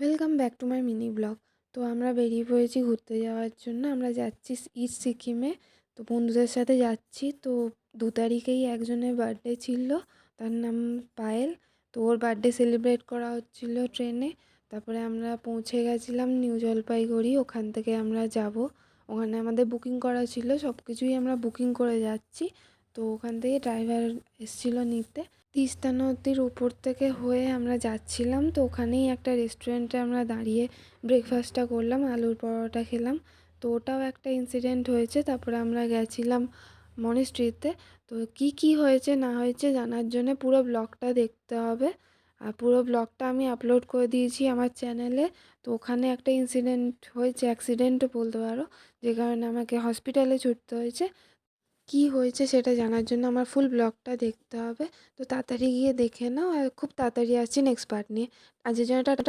Welcome back to my mini blog. তো আমরা বেরিয়ে পড়েছি ঘুরতে যাওয়ার জন্য। আমরা যাচ্ছি ইস্ট সিকিমে। তো বন্ধুদের সাথে যাচ্ছি। তো 2 তারিখেই একজনের বার্থডে ছিল, তার নাম পায়েল। তো ওর বার্থডে সেলিব্রেট করা হচ্ছিল ট্রেনে। তারপরে আমরা পৌঁছে গেছিলাম নিউ জলপাইগুড়ি। ওখান থেকে আমরা যাব, ওখানে আমাদের বুকিং করা ছিল, সব কিছুই আমরা বুকিং করে যাচ্ছি। তো ওখান থেকে ড্রাইভার এসেছিলো নিতে। তিস্তা নদীর উপর থেকে হয়ে আমরা যাচ্ছিলাম। তো ওখানেই একটা রেস্টুরেন্টে আমরা দাঁড়িয়ে ব্রেকফাস্টটা করলাম, আলুর পরোটা খেলাম। তো ওটাও একটা ইনসিডেন্ট হয়েছে। তারপরে আমরা গেছিলাম মনেস্ট্রিতে। তো কি হয়েছে না হয়েছে জানার জন্য পুরো ব্লগটা দেখতে হবে। আর পুরো ব্লগটা আমি আপলোড করে দিয়েছি আমার চ্যানেলে। তো ওখানে একটা ইনসিডেন্ট হয়েছে, অ্যাক্সিডেন্টও বলতে পারো, যে কারণে আমাকে হসপিটালে ছুটতে হয়েছে। কি হয়েছে সেটা জানার জন্য আমার ফুল ব্লগটা দেখতে হবে। তো তাড়াতাড়ি গিয়ে দেখে নাও, আর খুব তাড়াতাড়ি আসছি নেক্সট পার্ট নিয়ে। আজকের জন্য টাটা।